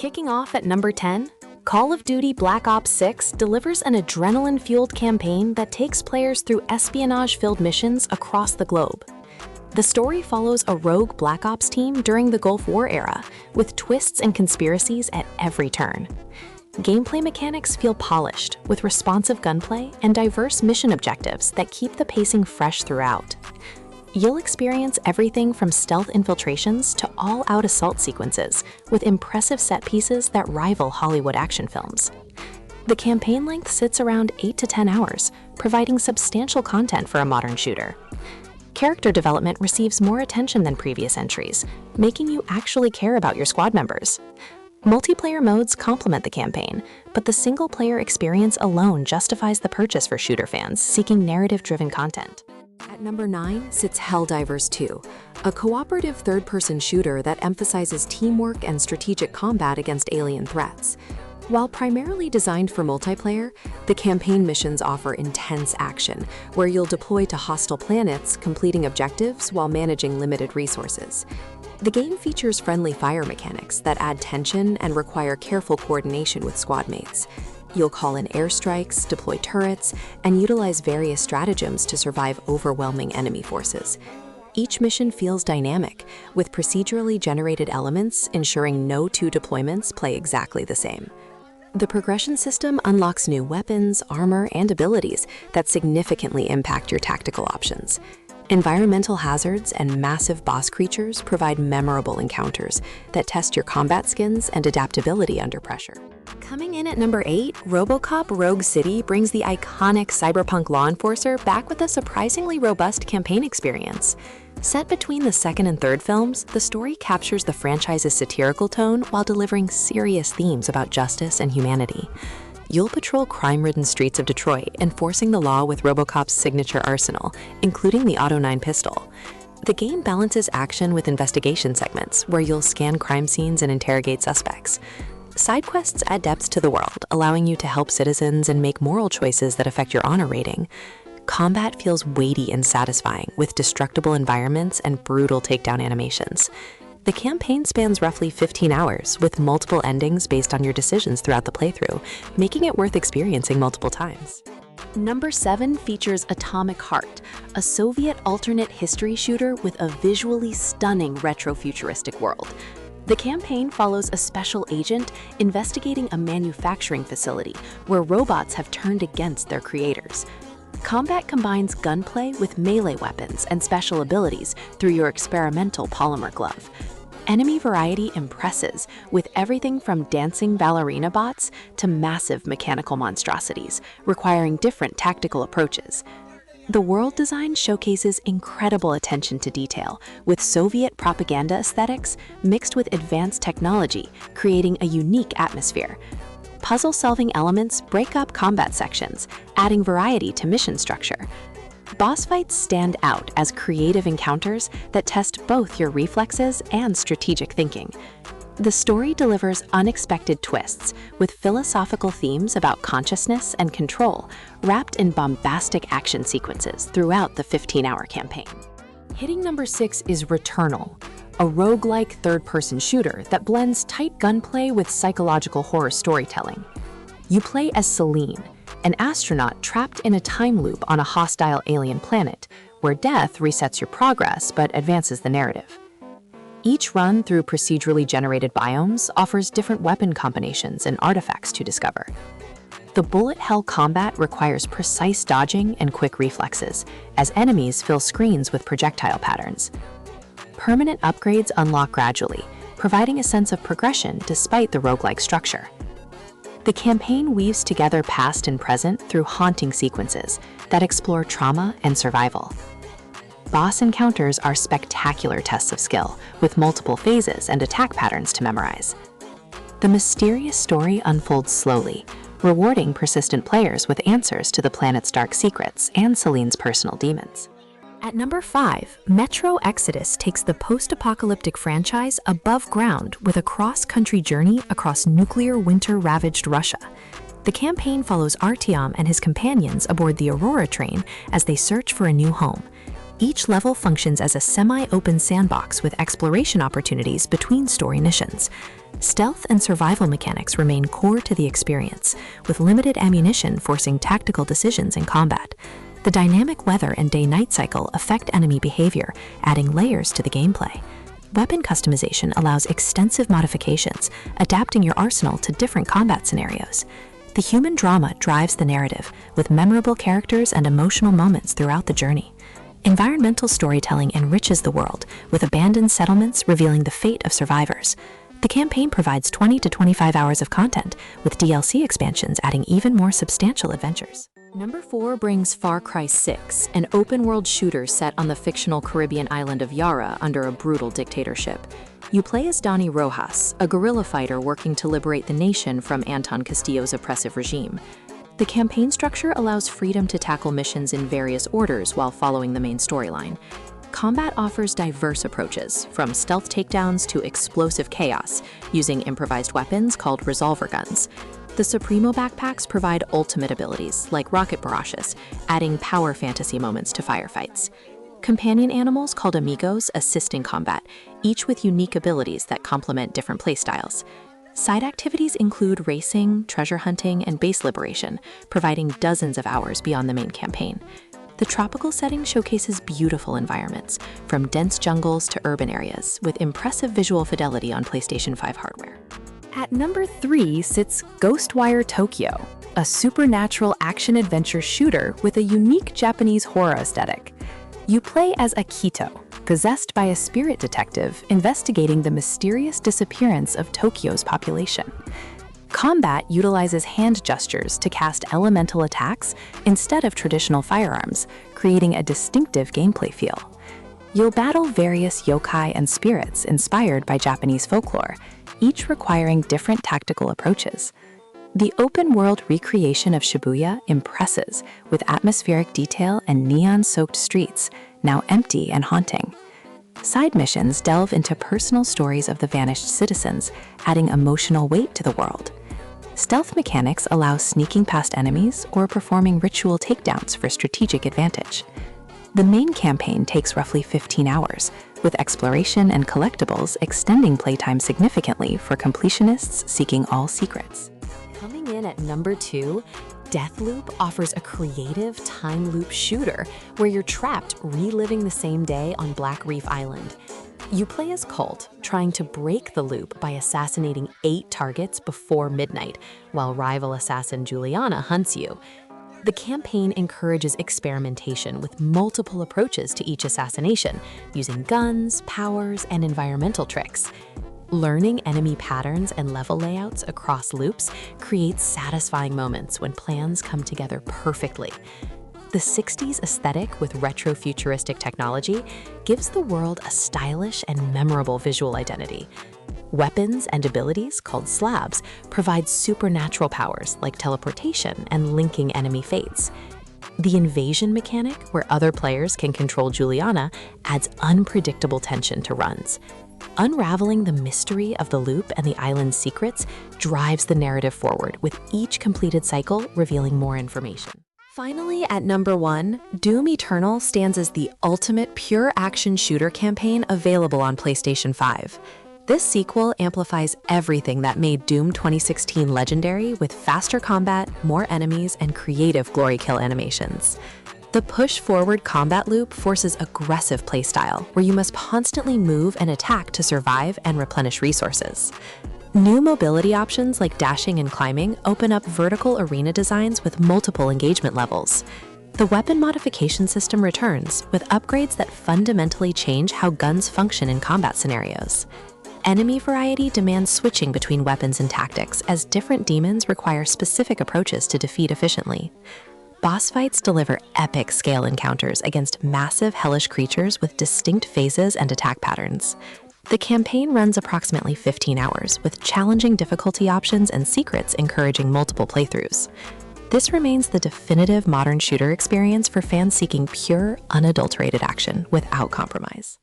Kicking off at number 10, Call of Duty Black Ops 6 delivers an adrenaline-fueled campaign that takes players through espionage-filled missions across the globe. The story follows a rogue Black Ops team during the Gulf War era, with twists and conspiracies at every turn. Gameplay mechanics feel polished, with responsive gunplay and diverse mission objectives that keep the pacing fresh throughout. You'll experience everything from stealth infiltrations to all-out assault sequences, with impressive set pieces that rival Hollywood action films. The campaign length sits around 8 to 10 hours, providing substantial content for a modern shooter. Character development receives more attention than previous entries, making you actually care about your squad members. Multiplayer modes complement the campaign, but the single-player experience alone justifies the purchase for shooter fans seeking narrative-driven content. At number 9 sits Helldivers 2, a cooperative third-person shooter that emphasizes teamwork and strategic combat against alien threats. While primarily designed for multiplayer, the campaign missions offer intense action, where you'll deploy to hostile planets, completing objectives while managing limited resources. The game features friendly fire mechanics that add tension and require careful coordination with squad mates. You'll call in airstrikes, deploy turrets, and utilize various stratagems to survive overwhelming enemy forces. Each mission feels dynamic, with procedurally generated elements ensuring no two deployments play exactly the same. The progression system unlocks new weapons, armor, and abilities that significantly impact your tactical options. Environmental hazards and massive boss creatures provide memorable encounters that test your combat skills and adaptability under pressure. Coming in at number 8, Robocop Rogue City brings the iconic cyberpunk law enforcer back with a surprisingly robust campaign experience. Set between the second and third films, the story captures the franchise's satirical tone while delivering serious themes about justice and humanity. You'll patrol crime-ridden streets of Detroit, enforcing the law with Robocop's signature arsenal, including the Auto 9 pistol. The game balances action with investigation segments, where you'll scan crime scenes and interrogate suspects. Side quests add depth to the world, allowing you to help citizens and make moral choices that affect your honor rating. Combat feels weighty and satisfying, with destructible environments and brutal takedown animations. The campaign spans roughly 15 hours, with multiple endings based on your decisions throughout the playthrough, making it worth experiencing multiple times. Number 7 features Atomic Heart, a Soviet alternate history shooter with a visually stunning retro-futuristic world. The campaign follows a special agent investigating a manufacturing facility where robots have turned against their creators. Combat combines gunplay with melee weapons and special abilities through your experimental polymer glove. Enemy variety impresses, with everything from dancing ballerina bots to massive mechanical monstrosities, requiring different tactical approaches. The world design showcases incredible attention to detail, with Soviet propaganda aesthetics mixed with advanced technology, creating a unique atmosphere. Puzzle-solving elements break up combat sections, adding variety to mission structure. Boss fights stand out as creative encounters that test both your reflexes and strategic thinking. The story delivers unexpected twists, with philosophical themes about consciousness and control wrapped in bombastic action sequences throughout the 15-hour campaign. Hitting number 6 is Returnal, a roguelike third-person shooter that blends tight gunplay with psychological horror storytelling. You play as Celine, an astronaut trapped in a time loop on a hostile alien planet, where death resets your progress but advances the narrative. Each run through procedurally generated biomes offers different weapon combinations and artifacts to discover. The bullet hell combat requires precise dodging and quick reflexes, as enemies fill screens with projectile patterns. Permanent upgrades unlock gradually, providing a sense of progression despite the roguelike structure. The campaign weaves together past and present through haunting sequences that explore trauma and survival. Boss encounters are spectacular tests of skill, with multiple phases and attack patterns to memorize. The mysterious story unfolds slowly, rewarding persistent players with answers to the planet's dark secrets and Celine's personal demons. At number 5, Metro Exodus takes the post-apocalyptic franchise above ground with a cross-country journey across nuclear winter-ravaged Russia. The campaign follows Artyom and his companions aboard the Aurora train as they search for a new home. Each level functions as a semi-open sandbox with exploration opportunities between story missions. Stealth and survival mechanics remain core to the experience, with limited ammunition forcing tactical decisions in combat. The dynamic weather and day-night cycle affect enemy behavior, adding layers to the gameplay. Weapon customization allows extensive modifications, adapting your arsenal to different combat scenarios. The human drama drives the narrative, with memorable characters and emotional moments throughout the journey. Environmental storytelling enriches the world, with abandoned settlements revealing the fate of survivors. The campaign provides 20 to 25 hours of content, with DLC expansions adding even more substantial adventures. Number 4 brings Far Cry 6, an open-world shooter set on the fictional Caribbean island of Yara under a brutal dictatorship. You play as Donnie Rojas, a guerrilla fighter working to liberate the nation from Anton Castillo's oppressive regime. The campaign structure allows freedom to tackle missions in various orders while following the main storyline. Combat offers diverse approaches, from stealth takedowns to explosive chaos, using improvised weapons called resolver guns. The Supremo backpacks provide ultimate abilities, like rocket barrages, adding power fantasy moments to firefights. Companion animals called amigos assist in combat, each with unique abilities that complement different playstyles. Side activities include racing, treasure hunting, and base liberation, providing dozens of hours beyond the main campaign. The tropical setting showcases beautiful environments, from dense jungles to urban areas, with impressive visual fidelity on PlayStation 5 hardware. At number 3 sits Ghostwire Tokyo, a supernatural action-adventure shooter with a unique Japanese horror aesthetic. You play as Akito, possessed by a spirit detective investigating the mysterious disappearance of Tokyo's population. Combat utilizes hand gestures to cast elemental attacks instead of traditional firearms, creating a distinctive gameplay feel. You'll battle various yokai and spirits inspired by Japanese folklore, each requiring different tactical approaches. The open-world recreation of Shibuya impresses, with atmospheric detail and neon-soaked streets, now empty and haunting. Side missions delve into personal stories of the vanished citizens, adding emotional weight to the world. Stealth mechanics allow sneaking past enemies or performing ritual takedowns for strategic advantage. The main campaign takes roughly 15 hours, with exploration and collectibles extending playtime significantly for completionists seeking all secrets. Coming in at number 2, Deathloop offers a creative time loop shooter where you're trapped reliving the same day on Black Reef Island. You play as Colt, trying to break the loop by assassinating 8 targets before midnight, while rival assassin Juliana hunts you. The campaign encourages experimentation with multiple approaches to each assassination, using guns, powers, and environmental tricks. Learning enemy patterns and level layouts across loops creates satisfying moments when plans come together perfectly. The 60s aesthetic with retro-futuristic technology gives the world a stylish and memorable visual identity. Weapons and abilities, called slabs, provide supernatural powers like teleportation and linking enemy fates. The invasion mechanic, where other players can control Juliana, adds unpredictable tension to runs. Unraveling the mystery of the loop and the island's secrets drives the narrative forward, with each completed cycle revealing more information. Finally, at number 1, Doom Eternal stands as the ultimate pure action shooter campaign available on PlayStation 5. This sequel amplifies everything that made Doom 2016 legendary, with faster combat, more enemies, and creative glory kill animations. The push-forward combat loop forces aggressive playstyle, where you must constantly move and attack to survive and replenish resources. New mobility options like dashing and climbing open up vertical arena designs with multiple engagement levels. The weapon modification system returns, with upgrades that fundamentally change how guns function in combat scenarios. Enemy variety demands switching between weapons and tactics, as different demons require specific approaches to defeat efficiently. Boss fights deliver epic scale encounters against massive hellish creatures with distinct phases and attack patterns. The campaign runs approximately 15 hours, with challenging difficulty options and secrets encouraging multiple playthroughs. This remains the definitive modern shooter experience for fans seeking pure, unadulterated action without compromise.